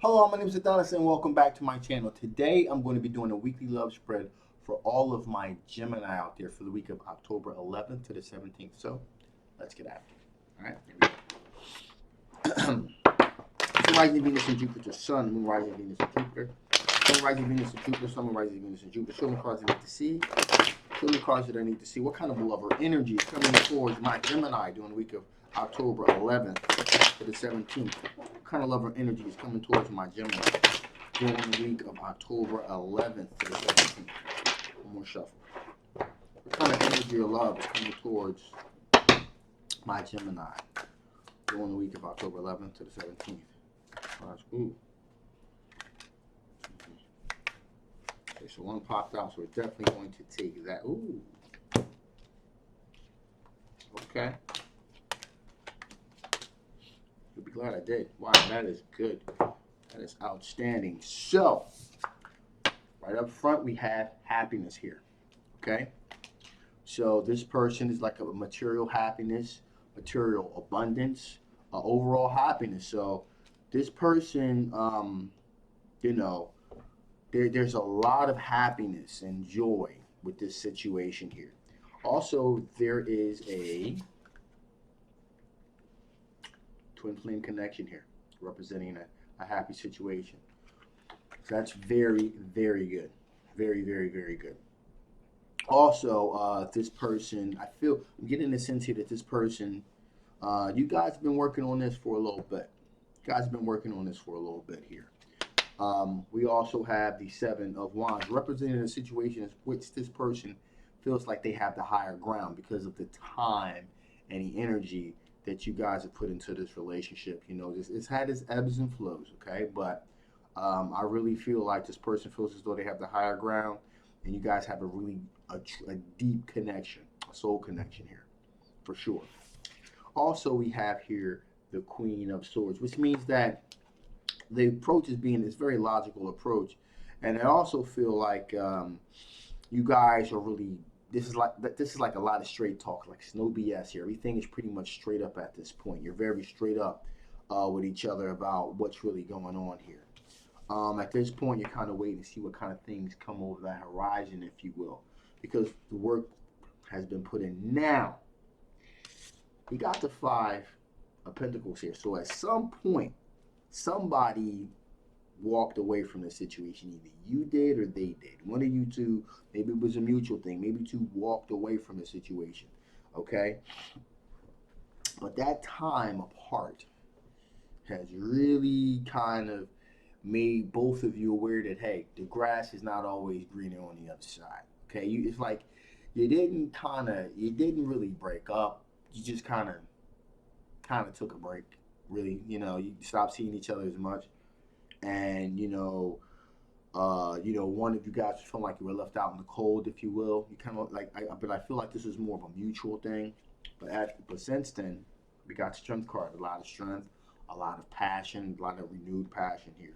Hello, my name is Adonis and welcome back to my channel. Today I'm going to be doing a weekly love spread for all of my Gemini out there for the week of October 11th to the 17th. So let's get after it. All right, here we go. Sun rising Venus and Jupiter, Sun, Moon rising Venus and Jupiter, Sun rising Venus and Jupiter, Sun rising Venus and Jupiter. Show me cards I need to see. Show me cards that I need to see. What kind of lover energy is coming towards my Gemini during the week of October 11th to the 17th? What kind of lover energy is coming towards my Gemini during the week of October 11th to the 17th? One more shuffle. What kind of energy or love is coming towards my Gemini during the week of October 11th to the 17th? Ooh. Okay, so one popped out, so we're definitely going to take that. Ooh. Okay. You'll be glad I did. Wow, that is good. That is outstanding. So, right up front, we have happiness here. Okay? So, this person is like a material happiness, material abundance, overall happiness. So, this person, there's a lot of happiness and joy with this situation here. Also, there is a twin flame connection here, representing a happy situation. So that's very, very good. Very, very, very good. Also, this person, I'm getting the sense here that this person, you guys have been working on this for a little bit. You guys have been working on this for a little bit here. We also have the Seven of Wands, representing a situation in which this person feels like they have the higher ground because of the time and the energy that you guys have put into this relationship. It's had its ebbs and flows, okay? But I really feel like this person feels as though they have the higher ground, and you guys have a deep connection, a soul connection here, for sure. Also, we have here the Queen of Swords, which means that the approach is being this very logical approach, and I also feel like you guys are really this is like a lot of straight talk, like it's no BS here. Everything is pretty much straight up at this point. You're very straight up with each other about what's really going on here. At this point, you're kind of waiting to see what kind of things come over the horizon, if you will, because the work has been put in. Now, we got the Five of Pentacles here. So at some point, somebody walked away from the situation. Either you did or they did. One of you two, maybe it was a mutual thing. Maybe two walked away from the situation. Okay? But that time apart has really kind of made both of you aware that, hey, the grass is not always greener on the other side. Okay? It's like you didn't really break up. You just kind of took a break. Really, you stopped seeing each other as much, and one of you guys felt like you were left out in the cold, if you will. You kind of but I feel like this is more of a mutual thing. But since then, we got strength card, a lot of strength, a lot of passion, a lot of renewed passion here,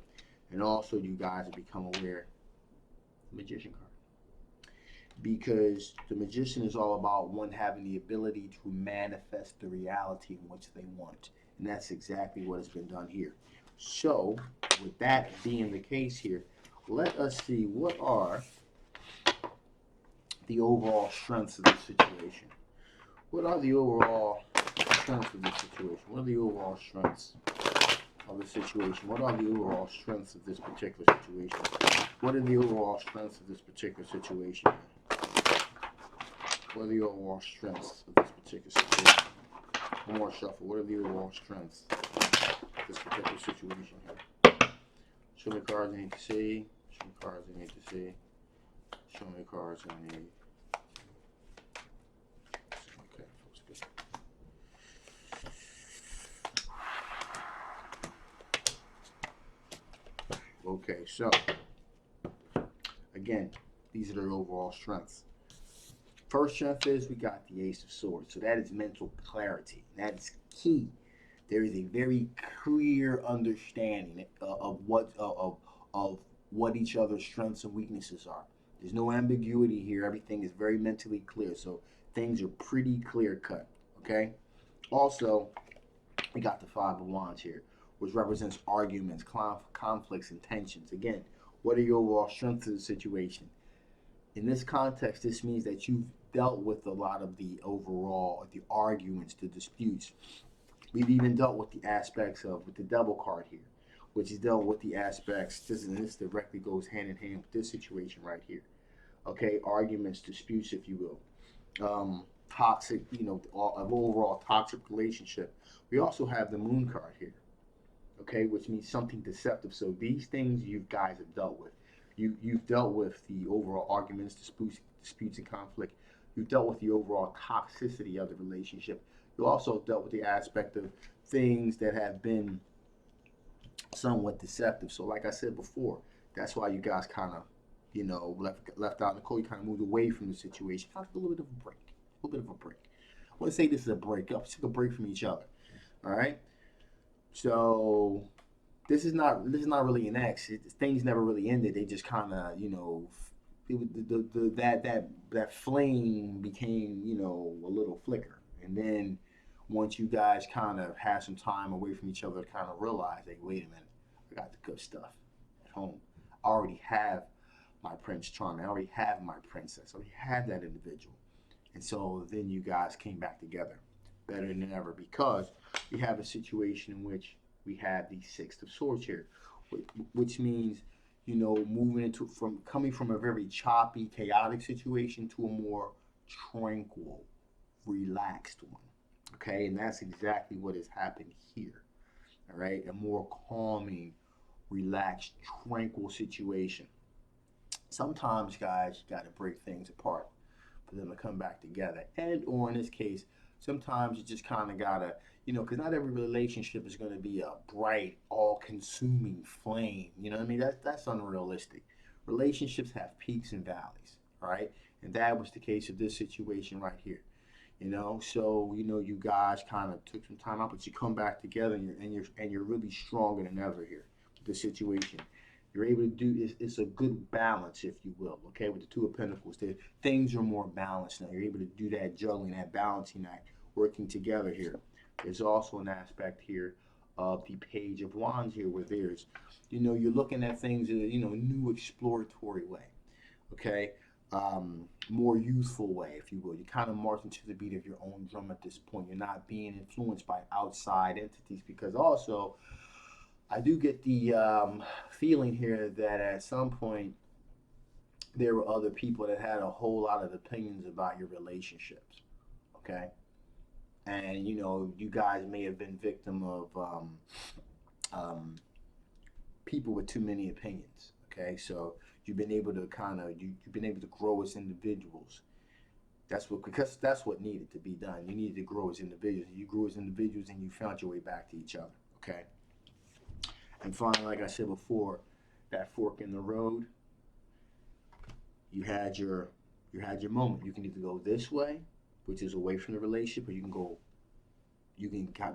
and also you guys have become aware. The Magician card. Because the Magician is all about one having the ability to manifest the reality in which they want. And that's exactly what has been done here. So, with that being the case here, let us see what are the overall strengths of this situation. What are the overall strengths of this situation? What are the overall strengths of the situation? What are the overall strengths of this particular situation? What are the overall strengths of this particular situation? What are the overall strengths of this particular situation? One more shuffle. What are the overall strengths of this particular situation here? Show me cards I need to see. Show me cards I need to see. Show me cards I need. Okay, feels good. Okay, so again, these are the overall strengths. First strength is we got the Ace of Swords. So that is mental clarity. That is key. There is a very clear understanding of what each other's strengths and weaknesses are. There's no ambiguity here. Everything is very mentally clear. So things are pretty clear cut. Okay. Also, we got the Five of Wands here, which represents arguments, conflicts, and tensions. Again, what are your overall strengths of the situation? In this context, this means that you've dealt with a lot of the overall, the arguments, the disputes. We've even dealt with the aspects of, with the devil card here, which is dealt with the aspects, this directly goes hand in hand with this situation right here. Okay, arguments, disputes, if you will. Toxic, an overall toxic relationship. We also have the moon card here, okay, which means something deceptive. So these things you guys have dealt with. You've dealt with the overall arguments, disputes, and conflict. You've dealt with the overall toxicity of the relationship. You also dealt with the aspect of things that have been somewhat deceptive. So like I said before, that's why you guys kind of, left out in the cold. You kind of moved away from the situation. Kind of a little bit of a break. A little bit of a break. I wouldn't say this is a breakup. Took a break from each other. All right. So this is not really an X. Things never really ended. They just kind of, that flame became, a little flicker. And then once you guys kind of had some time away from each other, kind of realized, hey, wait a minute, I got the good stuff at home. I already have my Prince Charming. I already have my princess. I already have that individual. And so then you guys came back together better than ever, because we have a situation in which we have the Six of Swords here, which means, coming from a very choppy, chaotic situation to a more tranquil, relaxed one. Okay, and that's exactly what has happened here. All right, a more calming, relaxed, tranquil situation. Sometimes, guys, you got to break things apart for them to come back together. Or in this case, sometimes you just kind of gotta, because not every relationship is going to be a bright, all-consuming flame. You know what I mean? That's unrealistic. Relationships have peaks and valleys, right? And that was the case of this situation right here. So you guys kind of took some time out, but you come back together, and you're really stronger than ever here with the situation. You're able to do, it's a good balance, if you will, okay, with the Two of Pentacles. Things are more balanced now. You're able to do that juggling, that balancing act, working together here. There's also an aspect here of the Page of Wands here, where there's, you're looking at things in a, new exploratory way, okay, more youthful way, if you will. You're kind of marching to the beat of your own drum at this point. You're not being influenced by outside entities, because also, I do get the feeling here that at some point there were other people that had a whole lot of opinions about your relationships, okay? And you guys may have been victim of people with too many opinions, okay? So you've been able to you've been able to grow as individuals. Because that's what needed to be done. You needed to grow as individuals. You grew as individuals, and you found your way back to each other, okay? And finally, like I said before, that fork in the road, you had your moment. You can either go this way, which is away from the relationship, or you can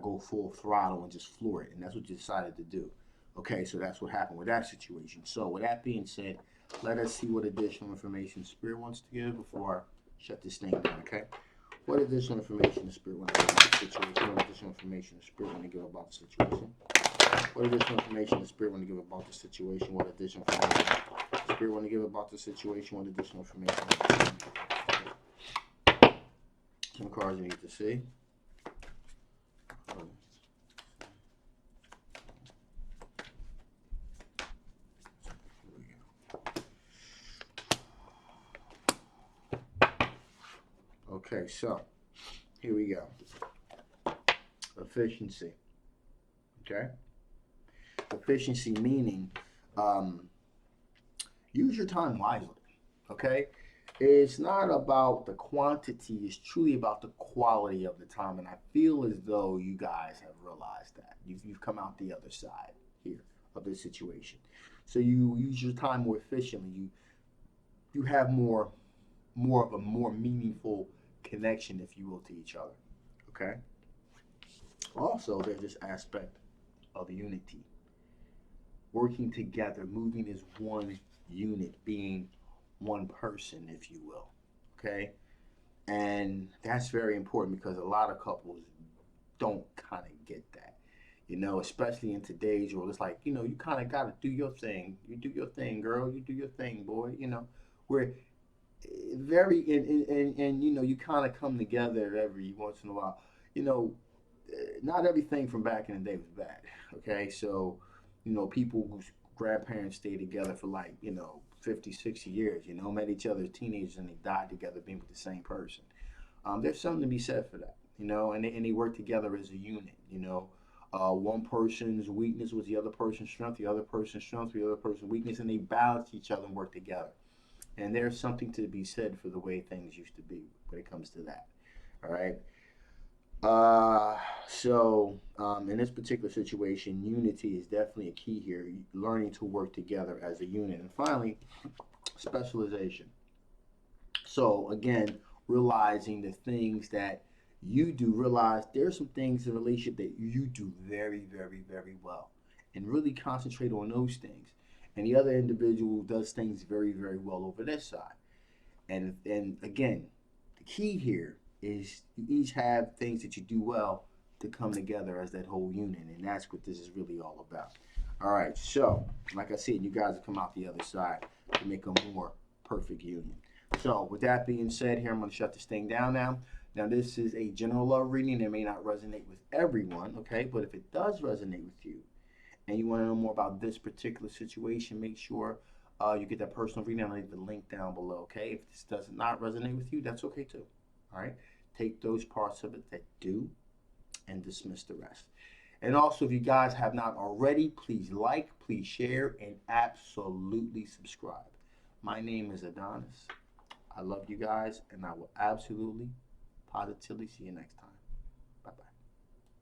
go full throttle and just floor it. And that's what you decided to do. Okay, so that's what happened with that situation. So with that being said, let us see what additional information Spirit wants to give before I shut this thing down, okay? What additional information the Spirit wants to give about the situation? What additional information the Spirit wants to give about the situation? What additional information the Spirit want to give about the situation? What additional information the Spirit want to give about the situation? What additional information? Some cards you need to see. Okay, so here we go. Efficiency. Okay? Efficiency meaning use your time wisely. Okay? It's not about the quantity, it's truly about the quality of the time. And I feel as though you guys have realized that. You've come out the other side here of this situation. So you use your time more efficiently. You have more of a more meaningful connection, if you will, to each other. Okay? Also, there's this aspect of unity. Working together, moving as one unit, being one person, if you will. Okay? And that's very important, because a lot of couples don't kind of get that. You know, especially in today's world, it's like, you know, you kind of got to do your thing. You do your thing, girl. You do your thing, boy. You know, we're very, and you know, you kind of come together every once in a while. You know, not everything from back in the day was bad. Okay, so, you know, people whose grandparents stayed together for like, you know, 50, 60 years, you know, met each other as teenagers and they died together being with the same person. There's something to be said for that, you know, and they work together as a unit, you know. One person's weakness was the other person's strength, the other person's strength, the other person's weakness, and they balance each other and work together. And there's something to be said for the way things used to be when it comes to that. All right. In this particular situation, unity is definitely a key here. Learning to work together as a unit. And finally, specialization. So again, realizing the things that you do, realize there's some things in a relationship that you do very, very, very well, and really concentrate on those things. And the other individual does things very, very well over this side. And again, the key here is you each have things that you do well to come together as that whole unit, and that's what this is really all about. All right, so like I said, you guys will come out the other side to make a more perfect union. So with that being said, here I'm going to shut this thing down now. Now this is a general love reading. It may not resonate with everyone, okay? But if it does resonate with you, and you want to know more about this particular situation, make sure you get that personal reading. I'll leave the link down below, okay? If this does not resonate with you, that's okay too, all right? Take those parts of it that do and dismiss the rest. And also, if you guys have not already, please like, please share, and absolutely subscribe. My name is Adonis. I love you guys, and I will absolutely, positively see you next time.